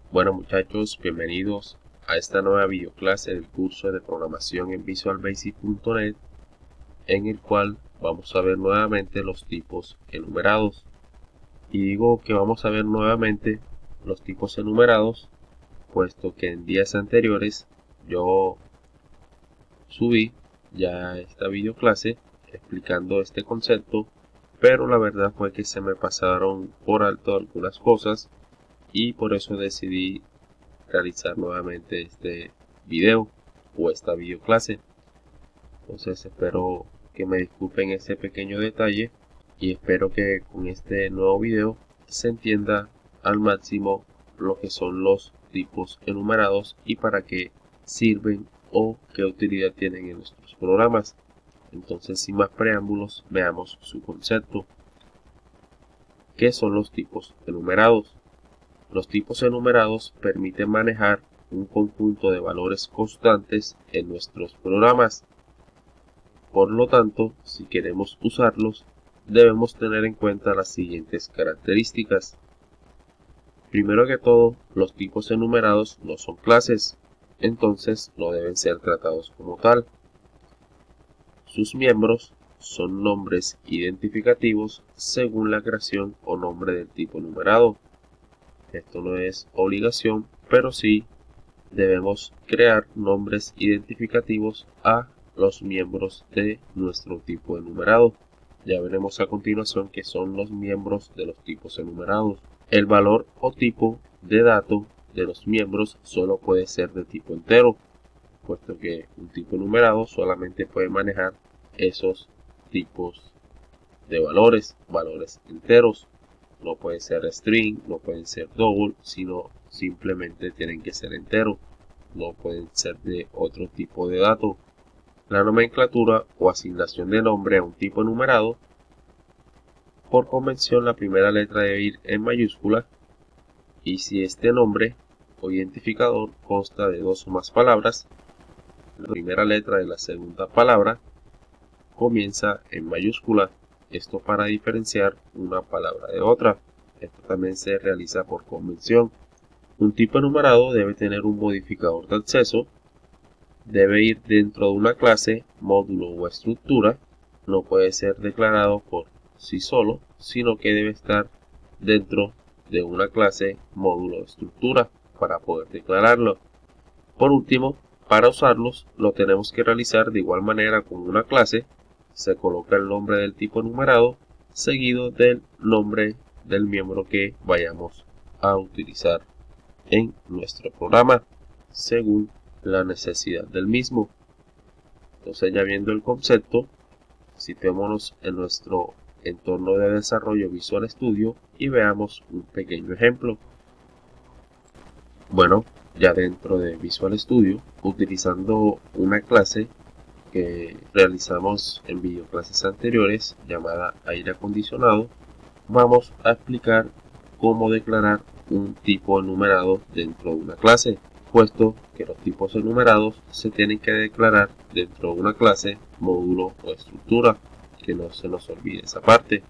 Bueno muchachos, bienvenidos a esta nueva videoclase del curso de programación en visualbasic.net, en el cual vamos a ver nuevamente los tipos enumerados. Y digo que vamos a ver nuevamente los tipos enumerados, puesto que en días anteriores yo subí ya esta videoclase explicando este concepto, pero la verdad fue que se me pasaron por alto algunas cosas y por eso decidí realizar nuevamente este video o esta videoclase. Entonces espero que me disculpen ese pequeño detalle y espero que con este nuevo video se entienda al máximo lo que son los tipos enumerados y para qué sirven o qué utilidad tienen en nuestros programas. Entonces, sin más preámbulos, veamos su concepto. ¿Qué son los tipos enumerados? Los tipos enumerados permiten manejar un conjunto de valores constantes en nuestros programas. Por lo tanto, si queremos usarlos, debemos tener en cuenta las siguientes características. Primero que todo, los tipos enumerados no son clases, entonces no deben ser tratados como tal. Sus miembros son nombres identificativos según la creación o nombre del tipo enumerado. Esto no es obligación, pero sí debemos crear nombres identificativos a los miembros de nuestro tipo enumerado. Ya veremos a continuación qué son los miembros de los tipos enumerados. El valor o tipo de dato de los miembros solo puede ser de tipo entero, puesto que un tipo enumerado solamente puede manejar esos tipos de valores enteros. No puede ser string, no pueden ser double, sino simplemente tienen que ser enteros. No pueden ser de otro tipo de dato. La nomenclatura o asignación de nombre a un tipo enumerado, por convención la primera letra debe ir en mayúscula, y si este nombre o identificador consta de dos o más palabras, la primera letra de la segunda palabra comienza en mayúscula. Esto para diferenciar una palabra de otra. Esto también se realiza por convención. Un tipo enumerado debe tener un modificador de acceso. Debe ir dentro de una clase, módulo o estructura. No puede ser declarado por sí solo, sino que debe estar dentro de una clase, módulo o estructura para poder declararlo. Por último, para usarlos, lo tenemos que realizar de igual manera con una clase. Se coloca el nombre del tipo enumerado seguido del nombre del miembro que vayamos a utilizar en nuestro programa según la necesidad del mismo. Entonces, ya viendo el concepto, situémonos en nuestro entorno de desarrollo Visual Studio y veamos un pequeño ejemplo. Bueno, ya dentro de Visual Studio, utilizando una clase que realizamos en videoclases anteriores llamada aire acondicionado, vamos a explicar cómo declarar un tipo enumerado dentro de una clase, puesto que los tipos enumerados se tienen que declarar dentro de una clase, módulo o estructura, que no se nos olvide esa parte.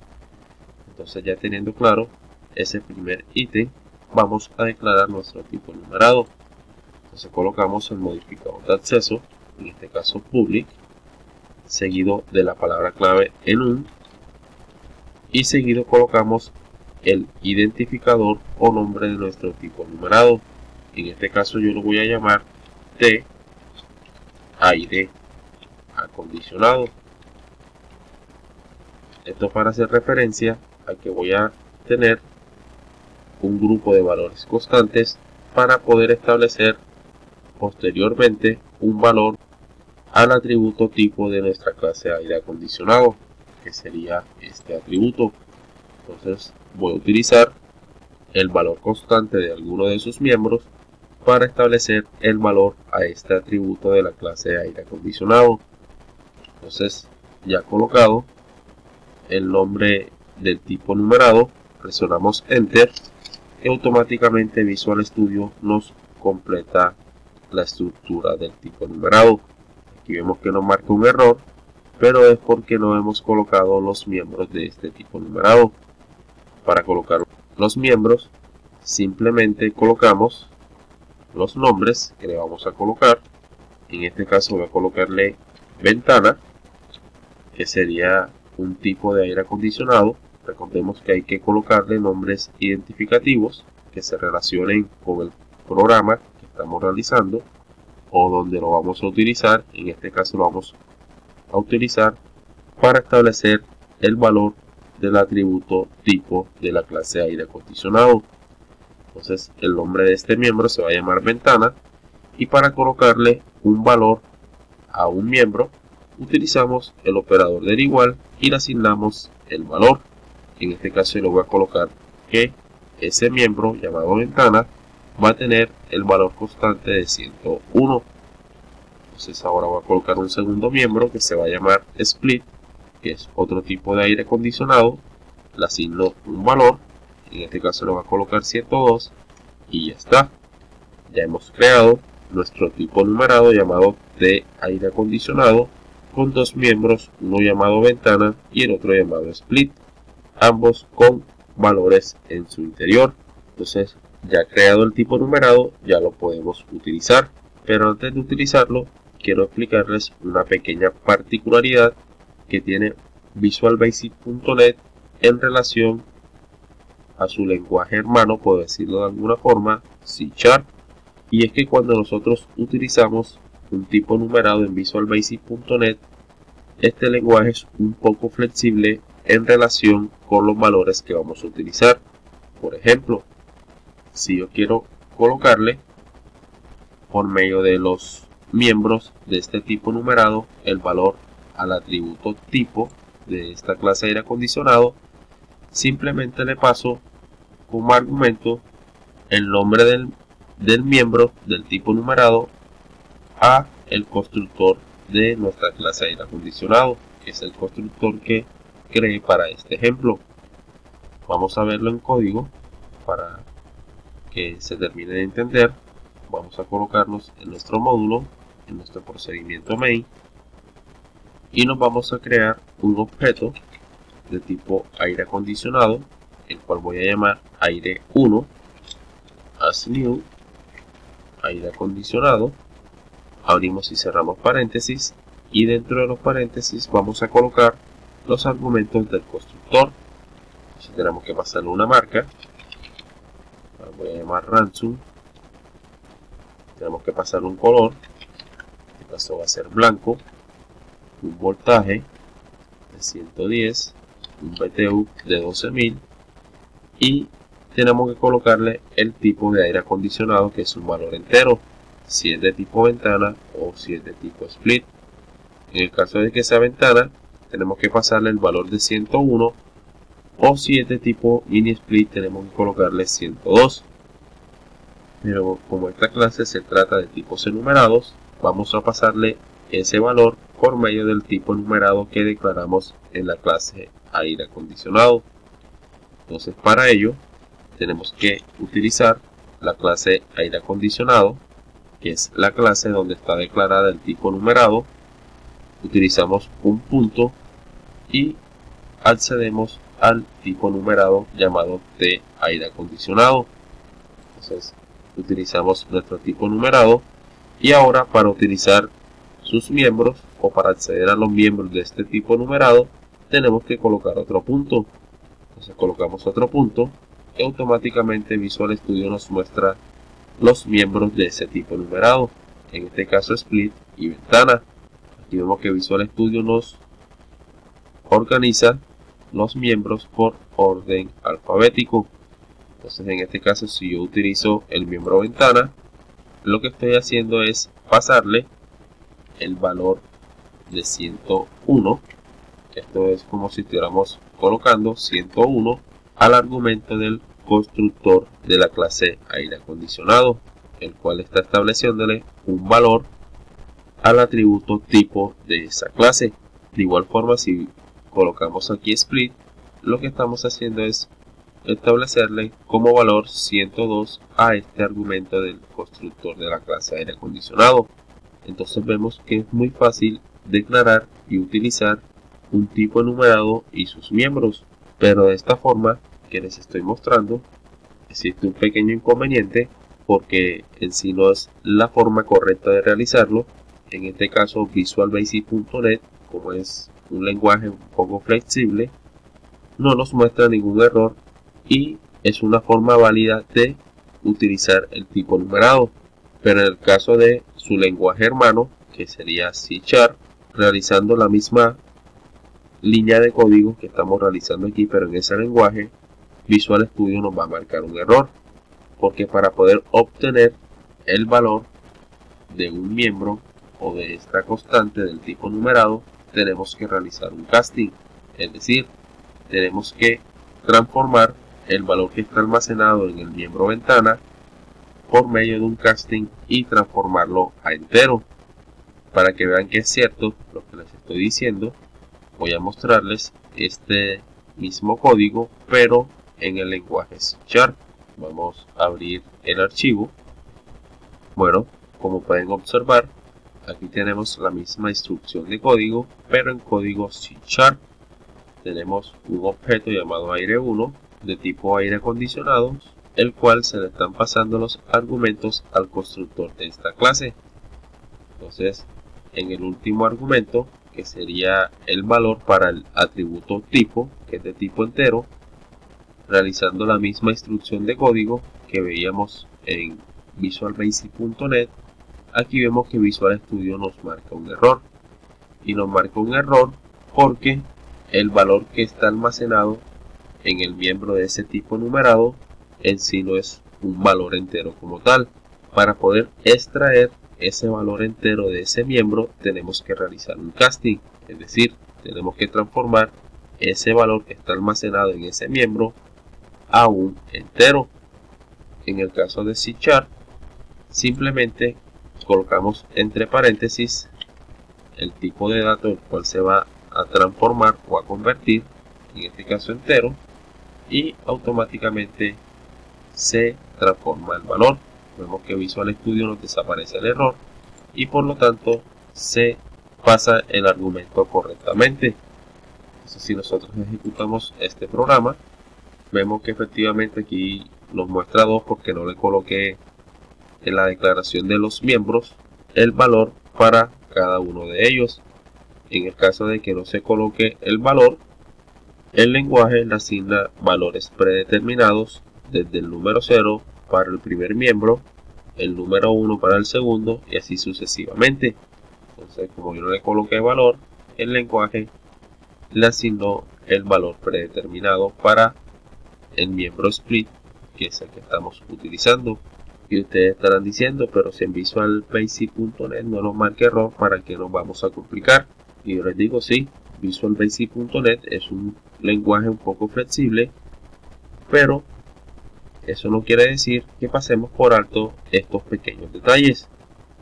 Entonces, ya teniendo claro ese primer ítem, vamos a declarar nuestro tipo enumerado. Entonces colocamos el modificador de acceso, en este caso public, seguido de la palabra clave enum, y seguido colocamos el identificador o nombre de nuestro tipo enumerado. En este caso yo lo voy a llamar T aire acondicionado. Esto para hacer referencia a que voy a tener un grupo de valores constantes para poder establecer posteriormente un valor al atributo tipo de nuestra clase aire acondicionado, que sería este atributo. Entonces voy a utilizar el valor constante de alguno de sus miembros para establecer el valor a este atributo de la clase aire acondicionado. Entonces, ya colocado el nombre del tipo enumerado, presionamos enter y automáticamente Visual Studio nos completa la estructura del tipo enumerado. Aquí vemos que nos marca un error, pero es porque no hemos colocado los miembros de este tipo enumerado. Para colocar los miembros simplemente colocamos los nombres que le vamos a colocar. En este caso voy a colocarle ventana, que sería un tipo de aire acondicionado. Recordemos que hay que colocarle nombres identificativos que se relacionen con el programa que estamos realizando o donde lo vamos a utilizar. En este caso lo vamos a utilizar para establecer el valor del atributo tipo de la clase aire acondicionado. Entonces el nombre de este miembro se va a llamar ventana, y para colocarle un valor a un miembro utilizamos el operador del igual y le asignamos el valor. En este caso le voy a colocar que ese miembro llamado ventana va a tener el valor constante de 101. Entonces ahora voy a colocar un segundo miembro que se va a llamar split, que es otro tipo de aire acondicionado. Le asigno un valor, en este caso le voy a colocar 102 y ya está. Ya hemos creado nuestro tipo numerado llamado de aire acondicionado con dos miembros, uno llamado ventana y el otro llamado split, ambos con valores en su interior. Entonces ya creado el tipo numerado, ya lo podemos utilizar, pero antes de utilizarlo quiero explicarles una pequeña particularidad que tiene Visual Basic.net en relación a su lenguaje hermano, puedo decirlo de alguna forma, C#. Y es que cuando nosotros utilizamos un tipo numerado en Visual Basic.net, este lenguaje es un poco flexible en relación con los valores que vamos a utilizar. Por ejemplo, si yo quiero colocarle por medio de los miembros de este tipo numerado el valor al atributo tipo de esta clase de aire acondicionado, simplemente le paso como argumento el nombre del miembro del tipo numerado a el constructor de nuestra clase de aire acondicionado, que es el constructor que creé para este ejemplo. Vamos a verlo en código para que se termine de entender. Vamos a colocarnos en nuestro módulo, en nuestro procedimiento main, y nos vamos a crear un objeto de tipo aire acondicionado, el cual voy a llamar aire1, as new, aire acondicionado. Abrimos y cerramos paréntesis, y dentro de los paréntesis vamos a colocar los argumentos del constructor. Entonces tenemos que pasarle una marca, voy a llamar ransom. Tenemos que pasarle un color, en este caso va a ser blanco, un voltaje de 110, un BTU de 12.000, y tenemos que colocarle el tipo de aire acondicionado, que es un valor entero, si es de tipo ventana o si es de tipo split. En el caso de que sea ventana, tenemos que pasarle el valor de 101, o si es de tipo mini split, tenemos que colocarle 102. Pero como esta clase se trata de tipos enumerados, vamos a pasarle ese valor por medio del tipo numerado que declaramos en la clase aire acondicionado. Entonces para ello tenemos que utilizar la clase aire acondicionado, que es la clase donde está declarada el tipo numerado. Utilizamos un punto y accedemos al tipo numerado llamado de aire acondicionado. Entonces utilizamos nuestro tipo numerado, y ahora para utilizar sus miembros o para acceder a los miembros de este tipo numerado tenemos que colocar otro punto. Entonces colocamos otro punto y automáticamente Visual Studio nos muestra los miembros de ese tipo numerado, en este caso split y ventana. Aquí vemos que Visual Studio nos organiza los miembros por orden alfabético. Entonces en este caso, si yo utilizo el miembro ventana, lo que estoy haciendo es pasarle el valor de 101. Esto es como si estuviéramos colocando 101 al argumento del constructor de la clase aire acondicionado, el cual está estableciéndole un valor al atributo tipo de esa clase. De igual forma, si colocamos aquí split, lo que estamos haciendo es establecerle como valor 102 a este argumento del constructor de la clase aire acondicionado. Entonces vemos que es muy fácil declarar y utilizar un tipo enumerado y sus miembros, pero de esta forma que les estoy mostrando existe un pequeño inconveniente porque en sí no es la forma correcta de realizarlo. En este caso visualbasic.net, como es un lenguaje un poco flexible, no nos muestra ningún error y es una forma válida de utilizar el tipo numerado. Pero en el caso de su lenguaje hermano, que sería C#, realizando la misma línea de código que estamos realizando aquí, pero en ese lenguaje, Visual Studio nos va a marcar un error, porque para poder obtener el valor de un miembro o de esta constante del tipo numerado, tenemos que realizar un casting, es decir, tenemos que transformar el valor que está almacenado en el miembro ventana por medio de un casting y transformarlo a entero. Para que vean que es cierto lo que les estoy diciendo, voy a mostrarles este mismo código, pero en el lenguaje C#. Vamos a abrir el archivo. Bueno, como pueden observar, aquí tenemos la misma instrucción de código, pero en código C#. Tenemos un objeto llamado aire1 de tipo aire acondicionado, el cual se le están pasando los argumentos al constructor de esta clase. Entonces, en el último argumento, que sería el valor para el atributo tipo, que es de tipo entero, realizando la misma instrucción de código que veíamos en visualbasic.net, aquí vemos que Visual Studio nos marca un error. Y nos marca un error porque el valor que está almacenado en el miembro de ese tipo numerado en sí no es un valor entero como tal. Para poder extraer ese valor entero de ese miembro tenemos que realizar un casting, es decir, tenemos que transformar ese valor que está almacenado en ese miembro a un entero. En el caso de C#, simplemente colocamos entre paréntesis el tipo de dato el cual se va a transformar o a convertir, en este caso entero, y automáticamente se transforma el valor. Vemos que Visual Studio nos desaparece el error y por lo tanto se pasa el argumento correctamente. Entonces, si nosotros ejecutamos este programa, vemos que efectivamente aquí nos muestra 2 porque no le coloqué en la declaración de los miembros el valor para cada uno de ellos. En el caso de que no se coloque el valor, el lenguaje le asigna valores predeterminados desde el número 0 para el primer miembro, el número 1 para el segundo y así sucesivamente. Entonces, como yo no le coloqué valor, el lenguaje le asignó el valor predeterminado para el miembro split, que es el que estamos utilizando. Y ustedes estarán diciendo, pero si en visualbasic.net no nos marca error, ¿para qué nos vamos a complicar? Y yo les digo, sí, visualbasic.net es un lenguaje un poco flexible, pero eso no quiere decir que pasemos por alto estos pequeños detalles.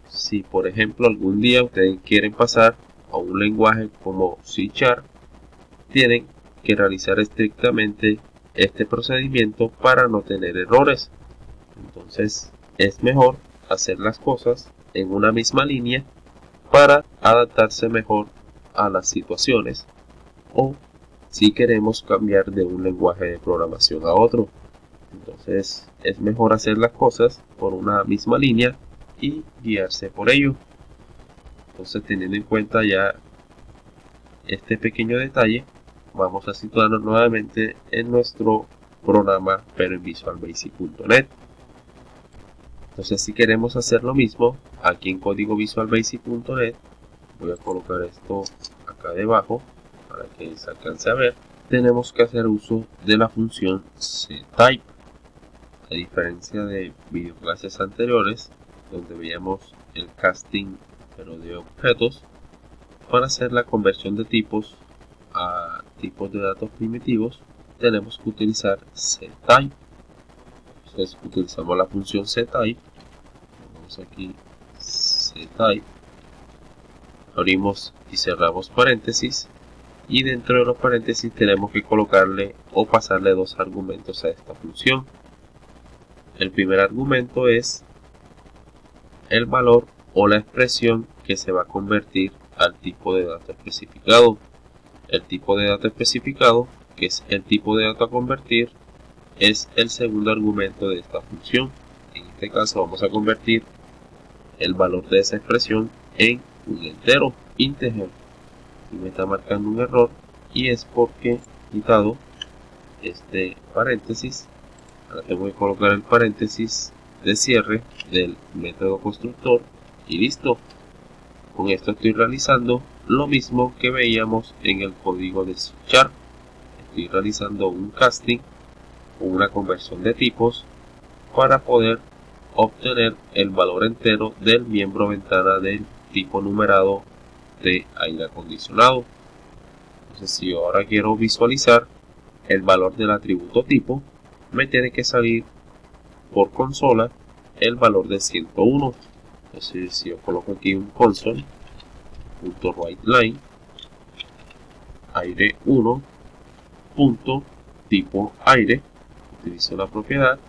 Si por ejemplo algún día ustedes quieren pasar a un lenguaje como C#, tienen que realizar estrictamente este procedimiento para no tener errores. Entonces es mejor hacer las cosas en una misma línea para adaptarse mejor a las situaciones, o si queremos cambiar de un lenguaje de programación a otro. Entonces es mejor hacer las cosas por una misma línea y guiarse por ello. Entonces, teniendo en cuenta ya este pequeño detalle, vamos a situarnos nuevamente en nuestro programa, pero en visualbasic.net. Entonces, si queremos hacer lo mismo aquí en código visualbasic.net, voy a colocar esto acá debajo para que se alcance a ver. Tenemos que hacer uso de la función ctype. A diferencia de videoclases anteriores, donde veíamos el casting pero de objetos, para hacer la conversión de tipos a tipos de datos primitivos, tenemos que utilizar ctype. Entonces utilizamos la función ctype. Vamos aquí ctype, abrimos y cerramos paréntesis, y dentro de los paréntesis tenemos que colocarle o pasarle 2 argumentos a esta función. El primer argumento es el valor o la expresión que se va a convertir al tipo de dato especificado. El tipo de dato especificado, que es el tipo de dato a convertir, es el segundo argumento de esta función. En este caso vamos a convertir el valor de esa expresión en un entero, integer. Y me está marcando un error y es porque he quitado este paréntesis. Ahora tengo que colocar el paréntesis de cierre del método constructor y listo. Con esto estoy realizando lo mismo que veíamos en el código de C#. Estoy realizando un casting o una conversión de tipos para poder obtener el valor entero del miembro ventana del tipo numerado de aire acondicionado. Entonces, si yo ahora quiero visualizar el valor del atributo tipo, me tiene que salir por consola el valor de 101. Entonces, si yo coloco aquí un console.writeLine aire 1 tipo aire, utilizo la propiedad,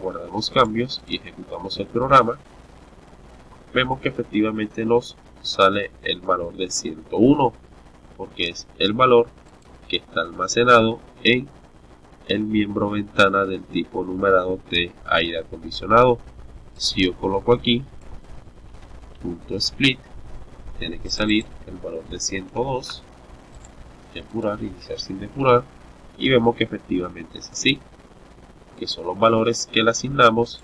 guardamos cambios y ejecutamos el programa, vemos que efectivamente nos sale el valor de 101 porque es el valor que está almacenado en el miembro ventana del tipo numerado de aire acondicionado. Si yo coloco aquí .split, tiene que salir el valor de 102, depurar, iniciar sin depurar, y vemos que efectivamente es así, que son los valores que le asignamos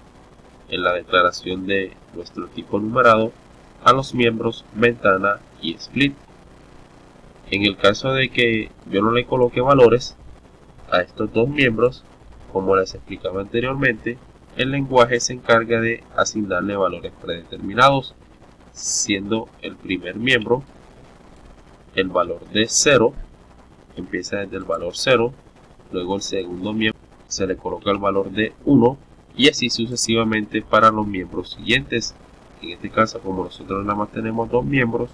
en la declaración de nuestro tipo numerado a los miembros ventana y split. En el caso de que yo no le coloque valores a estos dos miembros, como les explicaba anteriormente, el lenguaje se encarga de asignarle valores predeterminados, siendo el primer miembro el valor de 0, empieza desde el valor 0, luego el segundo miembro se le coloca el valor de 1 y así sucesivamente para los miembros siguientes. En este caso, como nosotros nada más tenemos dos miembros,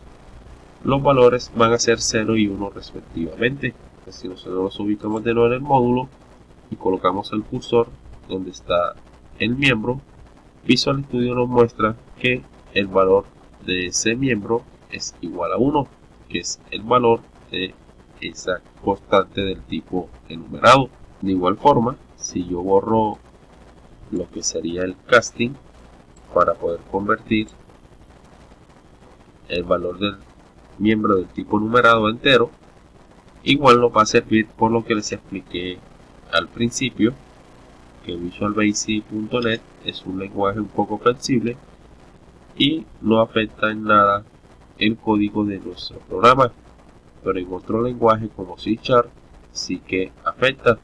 los valores van a ser 0 y 1 respectivamente. Entonces, si nosotros los ubicamos de nuevo en el módulo y colocamos el cursor donde está el miembro, Visual Studio nos muestra que el valor de ese miembro es igual a 1, que es el valor de esa constante del tipo enumerado. De igual forma, si yo borro lo que sería el casting para poder convertir el valor del miembro del tipo numerado a entero, igual nos va a servir por lo que les expliqué al principio, que Visual Basic.net es un lenguaje un poco flexible y no afecta en nada el código de nuestro programa, pero en otro lenguaje como C# sí que afecta.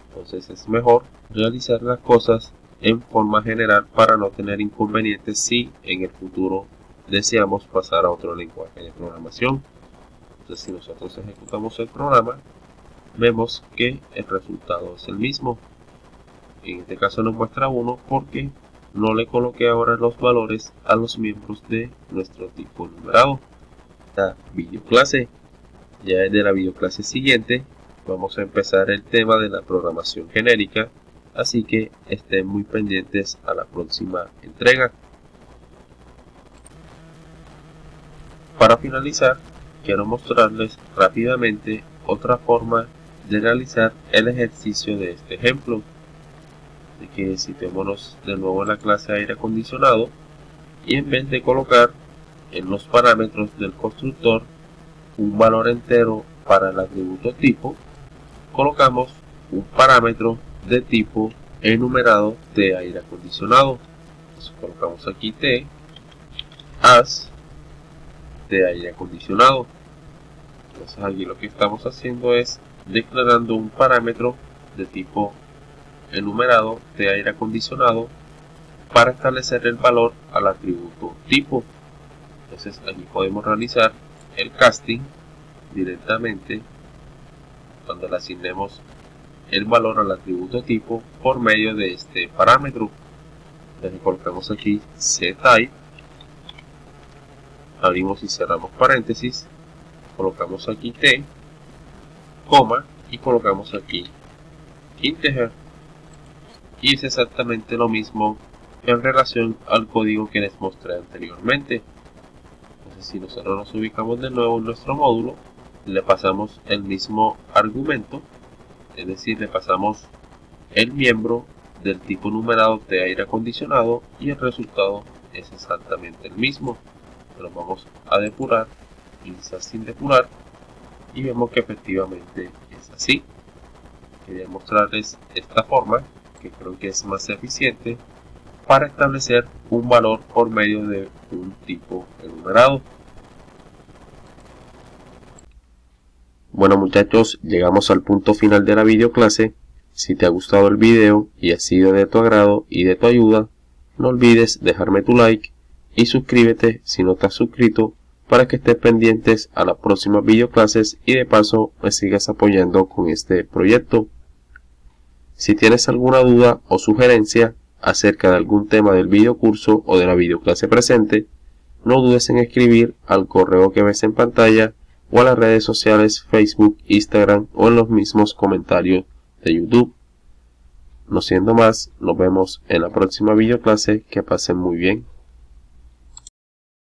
Entonces es mejor realizar las cosas en forma general para no tener inconvenientes si en el futuro deseamos pasar a otro lenguaje de programación. Entonces, si nosotros ejecutamos el programa, vemos que el resultado es el mismo. En este caso nos muestra 1 porque no le coloqué ahora los valores a los miembros de nuestro tipo numerado. La videoclase. Ya desde la videoclase siguiente vamos a empezar el tema de la programación genérica, así que estén muy pendientes a la próxima entrega. Para finalizar, quiero mostrarles rápidamente otra forma de realizar el ejercicio de este ejemplo. De que situémonos de nuevo en la clase aire acondicionado y en vez de colocar en los parámetros del constructor un valor entero para el atributo tipo, colocamos un parámetro de tipo enumerado de aire acondicionado. Entonces colocamos aquí T as de aire acondicionado. Entonces aquí lo que estamos haciendo es declarando un parámetro de tipo enumerado de aire acondicionado para establecer el valor al atributo tipo. Entonces aquí podemos realizar el casting directamente cuando le asignemos el valor al atributo tipo por medio de este parámetro. Entonces colocamos aquí ctype, abrimos y cerramos paréntesis, colocamos aquí t, coma y colocamos aquí integer. Y es exactamente lo mismo en relación al código que les mostré anteriormente. Entonces, si nosotros nos ubicamos de nuevo en nuestro módulo, le pasamos el mismo argumento, es decir, le pasamos el miembro del tipo numerado de aire acondicionado y el resultado es exactamente el mismo. Lo vamos a depurar, pinza sin depurar, y vemos que efectivamente es así. Quería mostrarles esta forma, que creo que es más eficiente para establecer un valor por medio de un tipo enumerado. Bueno muchachos, llegamos al punto final de la videoclase. Si te ha gustado el video y ha sido de tu agrado y de tu ayuda, no olvides dejarme tu like y suscríbete si no te has suscrito para que estés pendientes a las próximas videoclases y de paso me sigas apoyando con este proyecto. Si tienes alguna duda o sugerencia acerca de algún tema del videocurso o de la videoclase presente, no dudes en escribir al correo que ves en pantalla o a las redes sociales Facebook, Instagram o en los mismos comentarios de YouTube. No siendo más, nos vemos en la próxima videoclase. Que pasen muy bien.